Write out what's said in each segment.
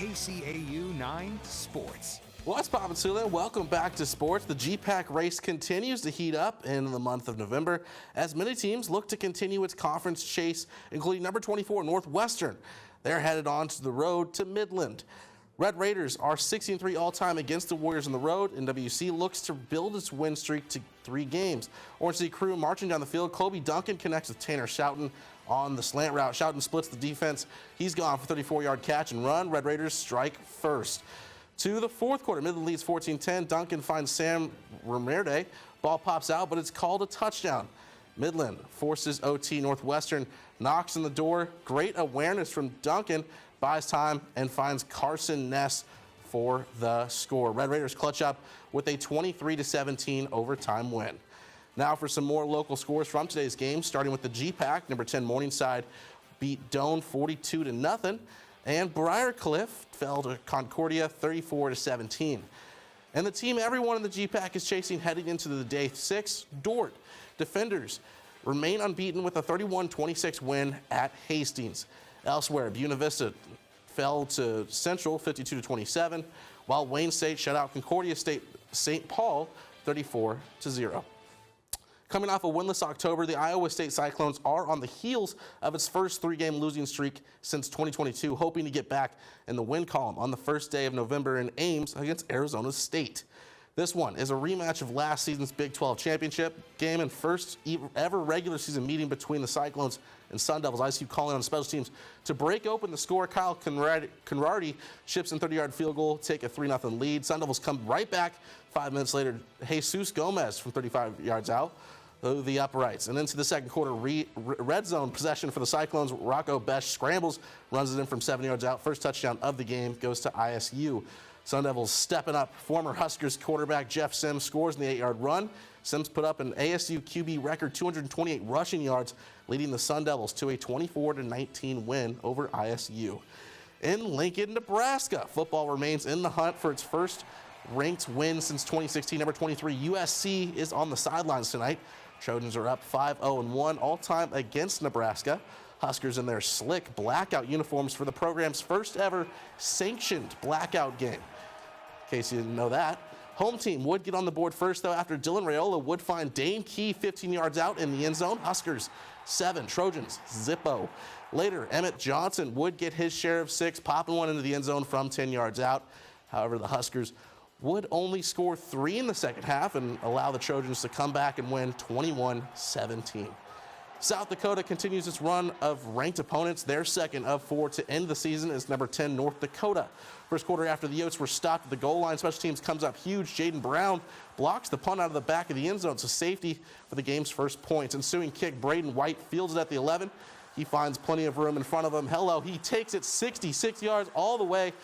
KCAU 9 Sports. What's poppin', Siouxland? Welcome back to sports. The GPAC race continues to heat up in the month of November as many teams look to continue its conference chase, including number 24 Northwestern. They're headed on to the road to Midland. Red Raiders are 16-3 all-time against the Warriors on the road, and WC looks to build its win streak to 3 games. Orange City Crew marching down the field. Kobe Duncan connects with Tanner Schouten on the slant route. Schouten splits the defense. He's gone for 34-yard catch and run. Red Raiders strike first. To the fourth quarter, Midland leads 14-10. Duncan finds Sam Romerde. Ball pops out, but it's called a touchdown. Midland forces OT. Northwestern knocks on the door. Great awareness from Duncan. Buys time and finds Carson Ness for the score. Red Raiders clutch up with a 23-17 overtime win. Now for some more local scores from today's game, starting with the GPAC. Number 10 Morningside beat Doane 42-0, and Briarcliff fell to Concordia 34-17. And the team everyone in the GPAC is chasing heading into the day 6, Dordt defenders remain unbeaten with a 31-26 win at Hastings. Elsewhere, Buena Vista fell to Central 52-27, while Wayne State shut out Concordia State St. Paul 34-0. Coming off a winless October, the Iowa State Cyclones are on the heels of its first 3-game losing streak since 2022, hoping to get back in the win column on the first day of November in Ames against Arizona State. This one is a rematch of last season's Big 12 championship game and first ever regular season meeting between the Cyclones and Sun Devils. ISU calling on special teams to break open the score. Kyle Conradi chips in 30-yard field goal, take a 3-0 lead. Sun Devils come right back 5 minutes later. Jesus Gomez from 35 yards out the uprights. And into the second quarter, red zone possession for the Cyclones. Rocco Besch scrambles, runs it in from 7 yards out. First touchdown of the game goes to ISU. Sun Devils stepping up. Former Huskers quarterback Jeff Sims scores in the 8-yard run. Sims put up an ASU QB record 228 rushing yards, leading the Sun Devils to a 24-19 win over ISU. In Lincoln, Nebraska, football remains in the hunt for its first ranked win since 2016. Number 23 USC is on the sidelines tonight. Trojans are up 5-0-1 all-time against Nebraska. Huskers in their slick blackout uniforms for the program's first ever sanctioned blackout game. In case you didn't know that. Home team would get on the board first, though, after Dylan Raiola would find Dane Key 15 yards out in the end zone. Huskers 7, Trojans zippo. Later, Emmett Johnson would get his share of 6, popping one into the end zone from 10 yards out. However, the Huskers would only score 3 in the second half and allow the Trojans to come back and win 21-17. South Dakota continues its run of ranked opponents. Their second of 4 to end the season is number 10 North Dakota. First quarter after the Yotes were stopped at the goal line, special teams comes up huge. Jaden Brown blocks the punt out of the back of the end zone, so safety for the game's first points. Ensuing kick, Braden White fields it at the 11. He finds plenty of room in front of him. He takes it 66 yards all the way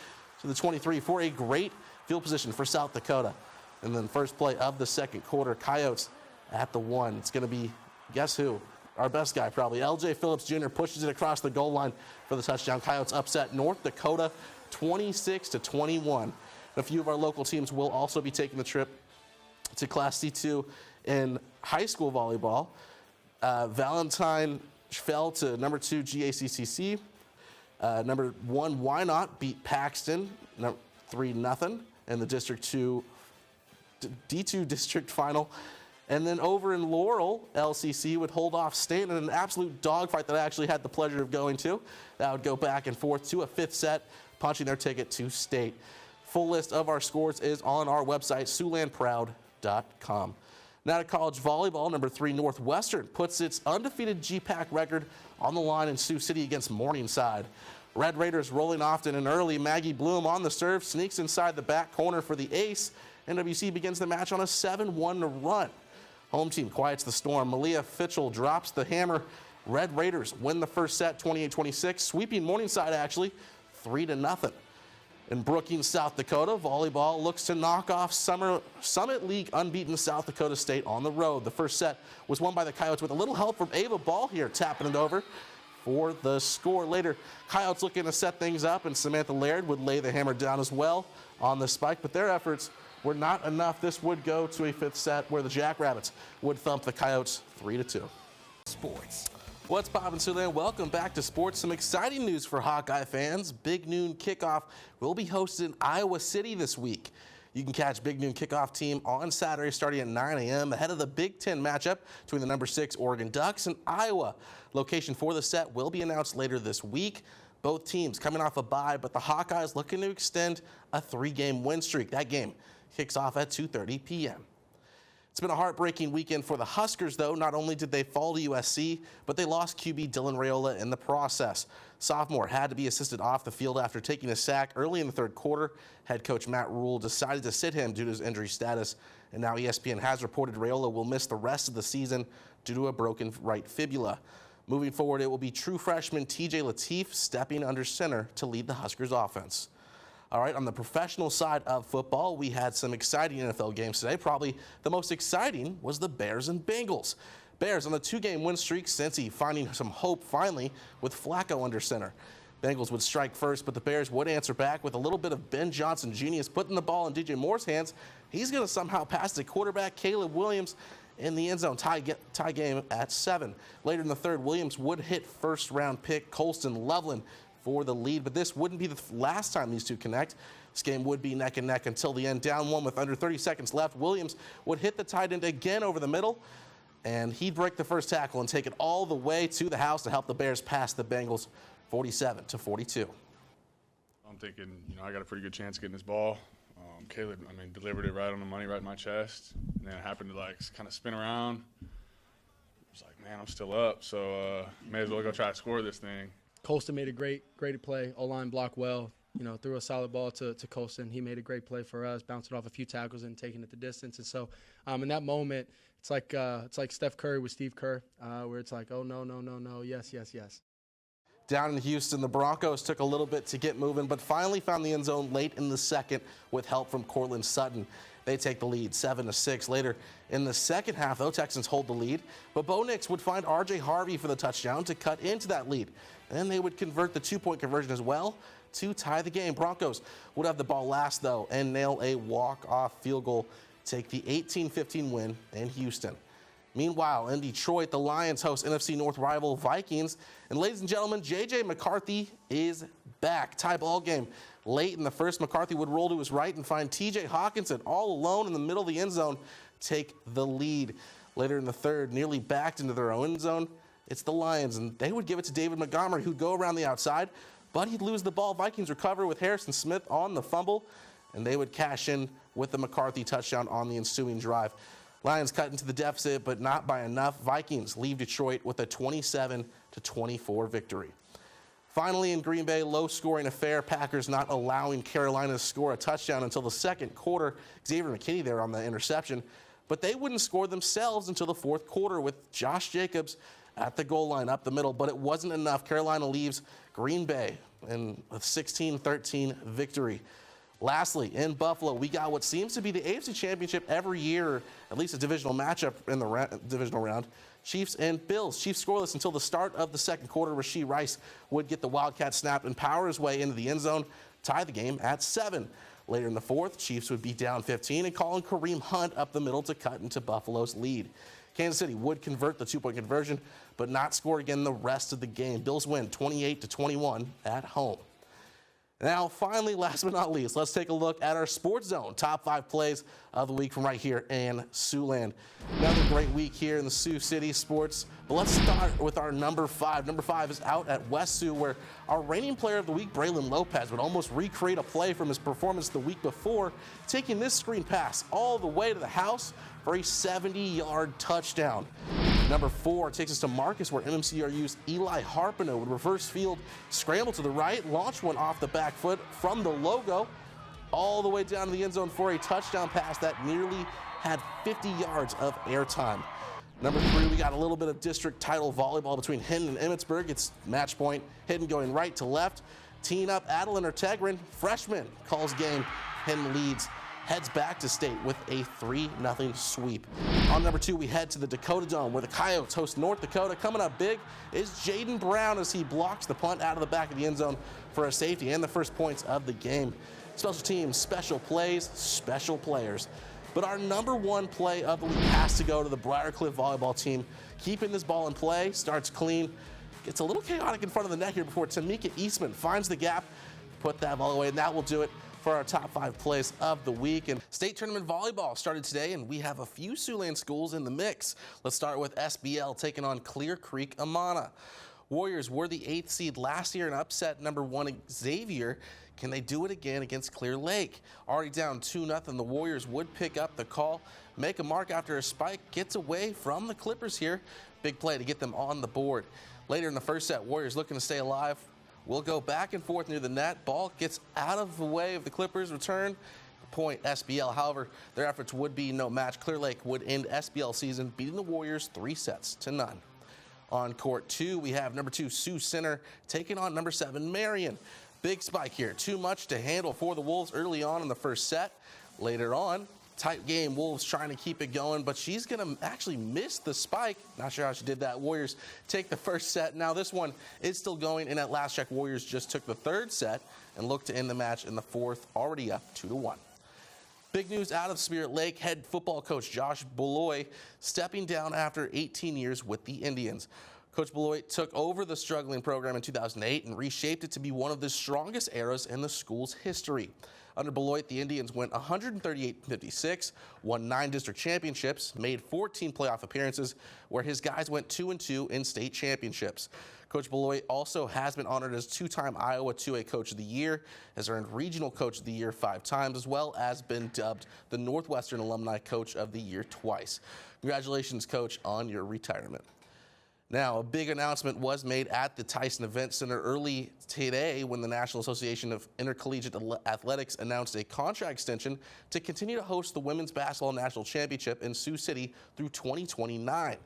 to the 23 for a great field position for South Dakota. And then first play of the second quarter, Coyotes at the 1. It's going to be, guess who? Our best guy probably. LJ Phillips Jr. pushes it across the goal line for the touchdown. Coyotes upset North Dakota 26-21. A few of our local teams will also be taking the trip to Class C2 in high school volleyball. Valentine fell to number 2 GACCC. Number 1 Why Not beat Paxton 3-0 in the District 2 D2 district final. And then over in Laurel, LCC would hold off Stanton in an absolute dogfight that I actually had the pleasure of going to. That would go back and forth to a 5th set, punching their ticket to state. Full list of our scores is on our website, SiouxlandProud.com. Now to college volleyball, number 3 Northwestern puts its undefeated GPAC record on the line in Sioux City against Morningside. Red Raiders rolling off in an early. Maggie Bloom on the serve, sneaks inside the back corner for the ace. NWC begins the match on a 7-1 run. Home team quiets the storm. Malia Fitchell drops the hammer. Red Raiders win the first set 28-26, sweeping Morningside actually 3-0. In Brookings, South Dakota, volleyball looks to knock off Summit League unbeaten South Dakota State on the road. The first set was won by the Coyotes with a little help from Ava Ball here, tapping it over for the score. Later, Coyotes looking to set things up, and Samantha Laird would lay the hammer down as well on the spike, but their efforts were not enough. This would go to a 5th set where the Jackrabbits would thump the Coyotes 3-2. Sports. What's poppin', Siouxland? Welcome back to sports. Some exciting news for Hawkeye fans. Big Noon Kickoff will be hosted in Iowa City this week. You can catch Big Noon Kickoff team on Saturday starting at 9 a.m. ahead of the Big Ten matchup between the number 6 Oregon Ducks and Iowa. Location for the set will be announced later this week. Both teams coming off a bye, but the Hawkeyes looking to extend a 3-game win streak. That game kicks off at 2:30 p.m. It's been a heartbreaking weekend for the Huskers, though. Not only did they fall to USC, but they lost QB Dylan Raiola in the process. Sophomore had to be assisted off the field after taking a sack early in the third quarter. Head coach Matt Rule decided to sit him due to his injury status, and now ESPN has reported Raiola will miss the rest of the season due to a broken right fibula. Moving forward, it will be true freshman TJ Lateef stepping under center to lead the Huskers offense. All right, on the professional side of football, we had some exciting NFL games today. Probably the most exciting was the Bears and Bengals. Bears on the 2-game win streak, Cincy finding some hope finally with Flacco under center. Bengals would strike first, but the Bears would answer back with a little bit of Ben Johnson genius putting the ball in DJ Moore's hands. He's going to somehow pass the quarterback, Caleb Williams, in the end zone, tie game at 7. Later in the third, Williams would hit first-round pick Colston Loveland for the lead, but this wouldn't be the last time these two connect. This game would be neck and neck until the end. Down 1 with under 30 seconds left. Williams would hit the tight end again over the middle, and he'd break the first tackle and take it all the way to the house to help the Bears pass the Bengals 47-42. I'm thinking, I got a pretty good chance getting this ball. Caleb, delivered it right on the money, right in my chest, and then it happened to kind of spin around. I was like, man, I'm still up, so may as well go try to score this thing. Colston made a great play. O-line blocked well. Threw a solid ball to Colston. He made a great play for us, bouncing off a few tackles and taking it the distance. And so, in that moment, it's like Steph Curry with Steve Kerr, where it's like, oh no, yes. Down in Houston, the Broncos took a little bit to get moving, but finally found the end zone late in the second with help from Cortland Sutton. They take the lead 7-6. Later in the second half, though, Texans hold the lead, but Bo Nix would find R.J. Harvey for the touchdown to cut into that lead. Then they would convert the 2-point conversion as well to tie the game. Broncos would have the ball last, though, and nail a walk-off field goal, take the 18-15 win in Houston. Meanwhile, in Detroit, the Lions host NFC North rival Vikings. And ladies and gentlemen, J.J. McCarthy is back. Tie ball game. Late in the first, McCarthy would roll to his right and find T.J. Hawkinson all alone in the middle of the end zone, take the lead. Later in the third, nearly backed into their own end zone, it's the Lions, and they would give it to David Montgomery, who'd go around the outside, but he'd lose the ball. Vikings recover with Harrison Smith on the fumble, and they would cash in with the McCarthy touchdown on the ensuing drive. Lions cut into the deficit, but not by enough. Vikings leave Detroit with a 27-24 victory. Finally, in Green Bay, low-scoring affair. Packers not allowing Carolina to score a touchdown until the second quarter. Xavier McKinney there on the interception. But they wouldn't score themselves until the fourth quarter with Josh Jacobs at the goal line up the middle. But it wasn't enough. Carolina leaves Green Bay in a 16-13 victory. Lastly, in Buffalo, we got what seems to be the AFC Championship every year, at least a divisional matchup in the divisional round. Chiefs and Bills. Chiefs scoreless until the start of the second quarter. Rashee Rice would get the Wildcat snap and power his way into the end zone, tie the game at 7. Later in the fourth, Chiefs would be down 15 and calling Kareem Hunt up the middle to cut into Buffalo's lead. Kansas City would convert the 2-point conversion, but not score again the rest of the game. Bills win 28-21 at home. Now, finally, last but not least, let's take a look at our Sports Zone top 5 plays of the week from right here in Siouxland. Another great week here in the Sioux City sports. But let's start with our number 5. Number 5 is out at West Sioux, where our reigning player of the week, Braylon Lopez, would almost recreate a play from his performance the week before, taking this screen pass all the way to the house for a 70-yard touchdown. Number 4 takes us to Marcus, where MMCRU's Eli Harpino would reverse field, scramble to the right, launch one off the back foot from the logo, all the way down to the end zone for a touchdown pass that nearly had 50 yards of airtime. Number 3, we got a little bit of district title volleyball between Hinton and Emmitsburg. It's match point. Hinton going right to left. Teeing up Adeline Ortegren, freshman, calls game. Hinton leads. Heads back to state with a 3-0 sweep. On number 2, we head to the Dakota Dome, where the Coyotes host North Dakota. Coming up big is Jaden Brown as he blocks the punt out of the back of the end zone for a safety and the first points of the game. Special teams, special plays, special players. But our number one play of the week has to go to the Briarcliff volleyball team. Keeping this ball in play, starts clean, gets a little chaotic in front of the net here before Tamika Eastman finds the gap, put that ball away, and that will do it for our top 5 plays of the week. And state tournament volleyball started today, and we have a few Siouxland schools in the mix. Let's start with SBL taking on Clear Creek Amana. Warriors were the 8th seed last year and upset number 1 Xavier. Can they do it again against Clear Lake? Already down 2-0, the Warriors would pick up the call, make a mark after a spike, gets away from the Clippers here. Big play to get them on the board. Later in the first set, Warriors looking to stay alive. Will go back and forth near the net. Ball gets out of the way of the Clippers' return. Point SBL. However, their efforts would be no match. Clear Lake would end SBL season beating the Warriors 3-0. On court 2, we have number 2 Sioux Center taking on number 7 Marion. Big spike here. Too much to handle for the Wolves early on in the first set. Later on, tight game. Wolves trying to keep it going, but she's going to actually miss the spike. Not sure how she did that. Warriors take the first set. Now this one is still going, and at last check, Warriors just took the third set and look to end the match in the fourth, already up 2-1. Big news out of Spirit Lake. Head football coach Josh Beloy stepping down after 18 years with the Indians. Coach Beloy took over the struggling program in 2008 and reshaped it to be one of the strongest eras in the school's history. Under Beloit, the Indians went 138-56, won 9 district championships, made 14 playoff appearances, where his guys went 2-2 in state championships. Coach Beloit also has been honored as 2-time Iowa 2A Coach of the Year, has earned Regional Coach of the Year 5 times, as well as been dubbed the Northwestern Alumni Coach of the Year twice. Congratulations, Coach, on your retirement. Now, a big announcement was made at the Tyson Event Center early today when the National Association of Intercollegiate Athletics announced a contract extension to continue to host the Women's Basketball National Championship in Sioux City through 2029. The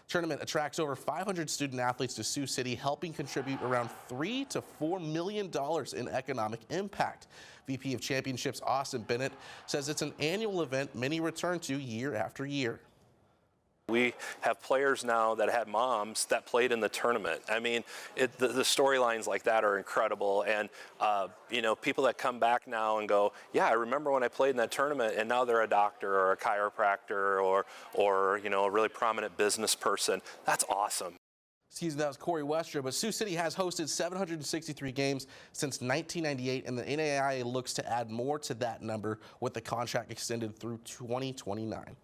tournament attracts over 500 student athletes to Sioux City, helping contribute around $3 to $4 million in economic impact. VP of Championships Austin Bennett says it's an annual event many return to year after year. We have players now that had moms that played in the tournament. I mean, the storylines like that are incredible. And, you know, people that come back now and go, yeah, I remember when I played in that tournament, and now they're a doctor or a chiropractor or you know, a really prominent business person. That's awesome. Excuse me, that was Corey Westra, but Sioux City has hosted 763 games since 1998, and the NAIA looks to add more to that number with the contract extended through 2029.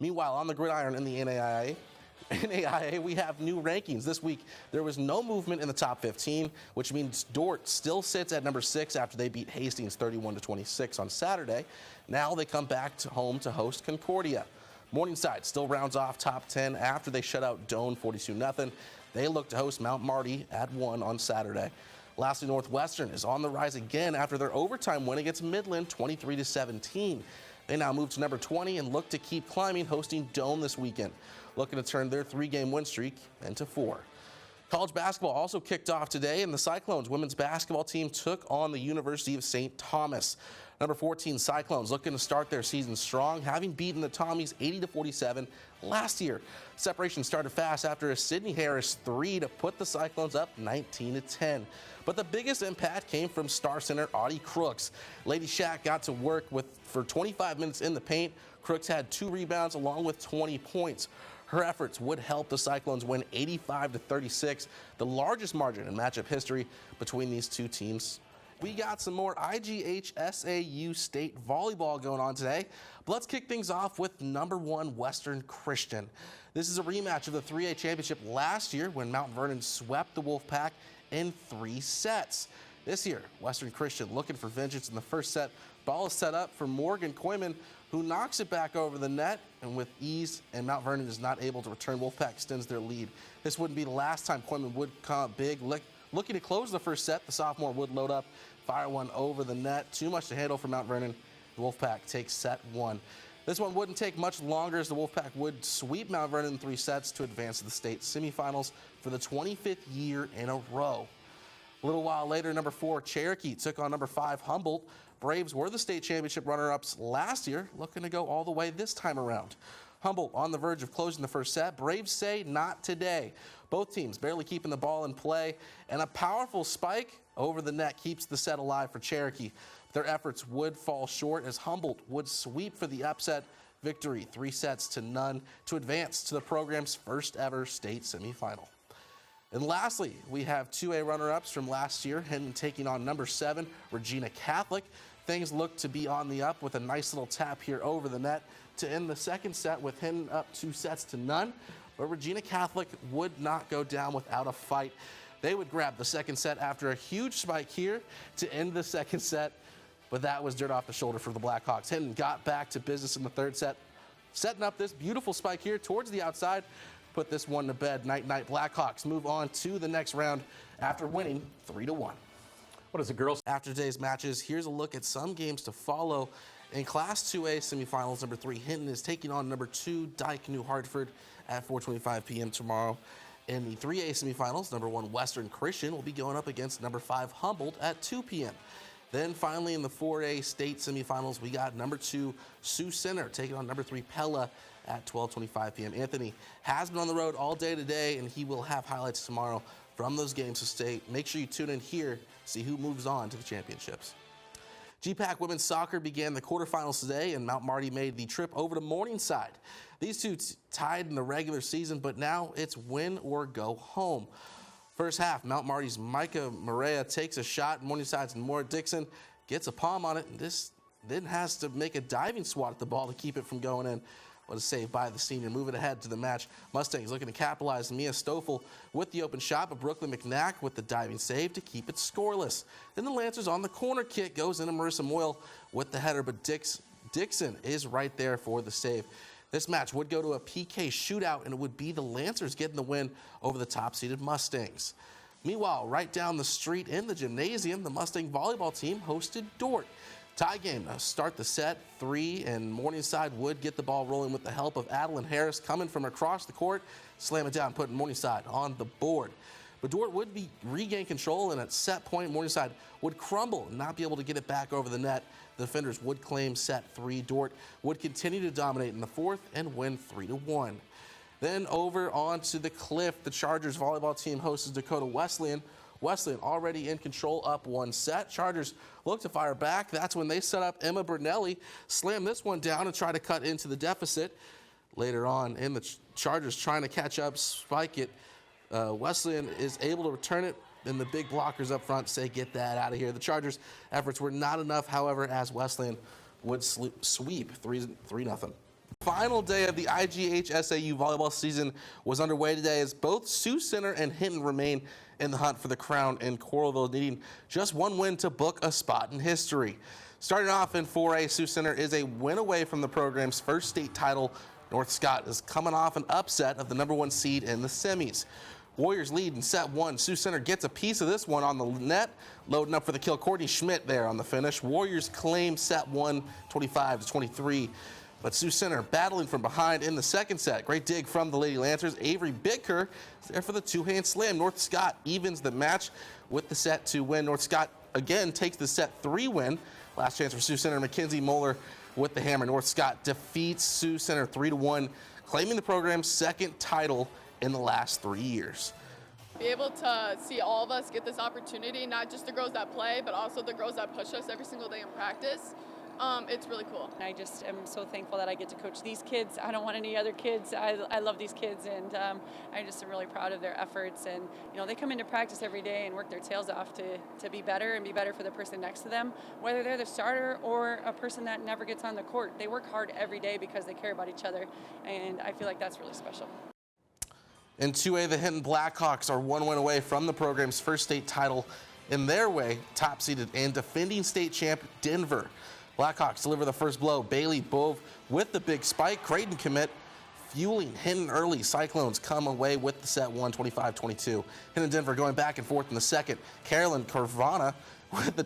Meanwhile, on the gridiron in the NAIA, we have new rankings. This week, there was no movement in the top 15, which means Dort still sits at number 6 after they beat Hastings 31-26 on Saturday. Now they come back to home to host Concordia. Morningside still rounds off top 10 after they shut out Doane 42-0. They look to host Mount Marty at 1 on Saturday. Lastly, Northwestern is on the rise again after their overtime win against Midland 23-17. They now move to number 20 and look to keep climbing, hosting Doane this weekend, looking to turn their 3-game win streak into 4. College basketball also kicked off today, and the Cyclones women's basketball team took on the University of St. Thomas. Number 14 Cyclones looking to start their season strong, having beaten the Tommies 80-47 last year. Separation started fast after a Sydney Harris 3 to put the Cyclones up 19-10. But the biggest impact came from star center Audie Crooks. Lady Shack got to work for 25 minutes in the paint. Crooks had 2 rebounds along with 20 points. Her efforts would help the Cyclones win 85-36, the largest margin in matchup history between these two teams. We got some more IGHSAU state volleyball going on today. But let's kick things off with number 1 Western Christian. This is a rematch of the 3A championship last year when Mount Vernon swept the Wolfpack in 3 sets. This year, Western Christian looking for vengeance in the first set. Ball is set up for Morgan Koyman, who knocks it back over the net and with ease, and Mount Vernon is not able to return. Wolfpack extends their lead. This wouldn't be the last time Koyman would come up big. Looking to close the first set, the sophomore would load up, fire one over the net. Too much to handle for Mount Vernon. The Wolfpack takes set 1. This one wouldn't take much longer as the Wolfpack would sweep Mount Vernon in 3 sets to advance to the state semifinals for the 25th year in a row. A little while later, number 4 Cherokee took on number 5 Humboldt. Braves were the state championship runner-ups last year, looking to go all the way this time around. Humboldt on the verge of closing the first set. Braves say not today. Both teams barely keeping the ball in play, and a powerful spike over the net keeps the set alive for Cherokee. Their efforts would fall short as Humboldt would sweep for the upset victory, 3-0 to advance to the program's first ever state semifinal. And lastly, we have 2A runner-ups from last year, Hinton taking on number 7, Regina Catholic. Things look to be on the up with a nice little tap here over the net to end the second set with Hinton up 2-0. But Regina Catholic would not go down without a fight. They would grab the second set after a huge spike here to end the second set, but that was dirt off the shoulder for the Blackhawks. Hinton got back to business in the third set, setting up this beautiful spike here towards the outside, put this one to bed. Night-night. Blackhawks move on to the next round after winning 3-1. What is the girls? After today's matches, here's a look at some games to follow. In Class 2A semifinals, number 3 Hinton is taking on number 2 Dyke New Hartford at 4:25 p.m. tomorrow. In the 3A semifinals, number 1 Western Christian will be going up against number 5 Humboldt at 2 p.m. Then finally in the 4A state semifinals, we got number 2 Sioux Center taking on number 3 Pella at 12:25 p.m. Anthony has been on the road all day today, and he will have highlights tomorrow from those games, so make sure you tune in here, see who moves on to the championships. GPAC women's soccer began the quarterfinals today, and Mount Marty made the trip over to Morningside. These two tied in the regular season, but now it's win or go home. First half, Mount Marty's Micah Maria takes a shot. Morningside's Maura Dixon gets a palm on it, and this then has to make a diving swat at the ball to keep it from going in. What a save by the senior. Moving ahead to the match, Mustangs looking to capitalize. Mia Stoffel with the open shot, but Brooklyn McNack with the diving save to keep it scoreless. Then the Lancers on the corner kick goes into Marissa Moyle with the header, but Dixon is right there for the save. This match would go to a PK shootout, and it would be the Lancers getting the win over the top-seeded Mustangs. Meanwhile, right down the street in the gymnasium, the Mustang volleyball team hosted Dort. Tie game to start the set, 3, and Morningside would get the ball rolling with the help of Adeline Harris coming from across the court, slam it down, putting Morningside on the board. But Dort would regain control, and at set point, Morningside would crumble and not be able to get it back over the net. The defenders would claim set 3. Dort would continue to dominate in the fourth and win 3-1. Then over onto the Cliff, the Chargers volleyball team hosts Dakota Wesleyan. Wesleyan already in control, up 1 set. Chargers look to fire back. That's when they set up Emma Bernelli, slam this one down and try to cut into the deficit. Later on in the Chargers trying to catch up, spike it. Wesleyan is able to return it, and the big blockers up front say, get that out of here. The Chargers' efforts were not enough, however, as Wesleyan would sweep 3-0. Final day of the IGH SAU volleyball season was underway today as both Sioux Center and Hinton remain in the hunt for the crown in Coralville, needing just one win to book a spot in history. Starting off in 4A, Sioux Center is a win away from the program's first state title. North Scott is coming off an upset of the number 1 seed in the semis. Warriors lead in set 1. Sioux Center gets a piece of this one on the net, loading up for the kill. Courtney Schmidt there on the finish. Warriors claim set 1, 25-23. But Sioux Center battling from behind in the second set. Great dig from the Lady Lancers. Avery Bicker is there for the 2-hand slam. North Scott evens the match with the set 2 win. North Scott again takes the set 3 win. Last chance for Sioux Center. Mackenzie Moeller with the hammer. North Scott defeats Sioux Center 3-1, claiming the program's second title in the last 3 years. Be able to see all of us get this opportunity, not just the girls that play, but also the girls that push us every single day in practice. It's really cool. I just am so thankful that I get to coach these kids. I don't want any other kids. I love these kids, and I just am really proud of their efforts. And they come into practice every day and work their tails off to be better and be better for the person next to them, whether they're the starter or a person that never gets on the court. They work hard every day because they care about each other, and I feel like that's really special. In 2A, the Hinton Blackhawks are 1 win away from the program's first state title. In their way, top-seeded and defending state champ Denver. Blackhawks deliver the first blow. Bailey Bove with the big spike. Creighton commit, fueling Hinton early. Cyclones come away with the set 1, 25-22. Hinton Denver going back and forth in the second. Carolyn Carvana with the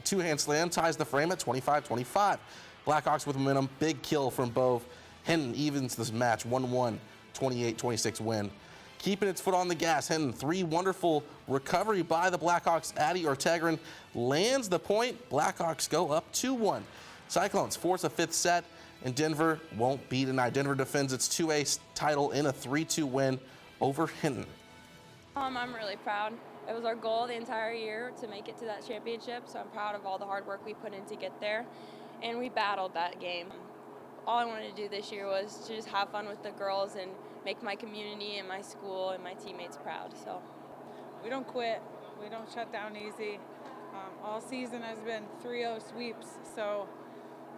two-hand slam ties the frame at 25-25. Blackhawks with momentum. Big kill from Bove. Hinton evens this match 1-1, 28-26 win. Keeping its foot on the gas, Hinton 3 wonderful recovery by the Blackhawks. Addie Ortegren lands the point. Blackhawks go up 2-1. Cyclones force a 5th set. and Denver won't be denied. Denver defends its 2A title in a 3-2 win over Hinton. I'm really proud. It was our goal the entire year to make it to that championship, so I'm proud of all the hard work we put in to get there, and we battled that game. All I wanted to do this year was to just have fun with the girls and make my community and my school and my teammates proud. So we don't quit. We don't shut down easy. All season has been 3-0 sweeps. So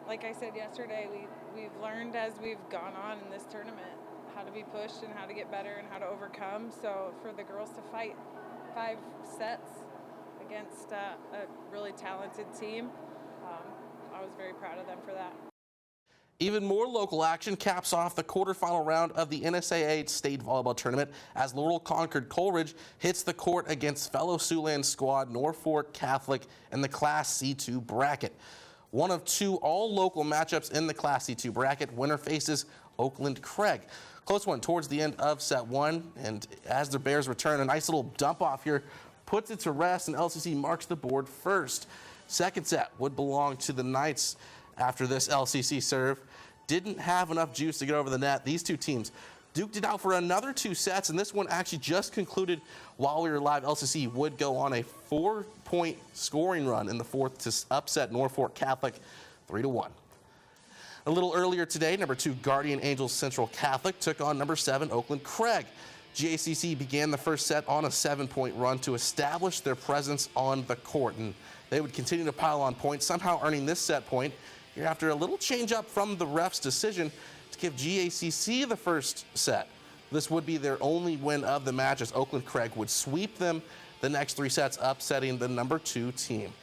like I said yesterday, we've learned as we've gone on in this tournament how to be pushed and how to get better and how to overcome. So for the girls to fight 5 sets against a really talented team, I was very proud of them for that. Even more local action caps off the quarterfinal round of the NSAA State Volleyball Tournament as Laurel Concord Coleridge hits the court against fellow Siouxland squad Norfolk Catholic in the Class C2 bracket. One of 2 all-local matchups in the Class C2 bracket. Winner faces Oakland Craig. Close one towards the end of set 1, and as the Bears return, a nice little dump off here puts it to rest, and LCC marks the board first. Second set would belong to the Knights. After this LCC serve didn't have enough juice to get over the net. These 2 teams duked it out for another 2 sets, and this one actually just concluded while we were live. LCC would go on a 4-point scoring run in the 4th to upset Norfolk Catholic 3-1. A little earlier today, number 2 Guardian Angels Central Catholic took on number 7 Oakland Craig. GACC began the first set on a 7-point run to establish their presence on the court, and they would continue to pile on points, somehow earning this set point here after a little change up from the ref's decision to give GACC the first set. This would be their only win of the match as Oakland Craig would sweep them the next 3 sets, upsetting the number 2 team.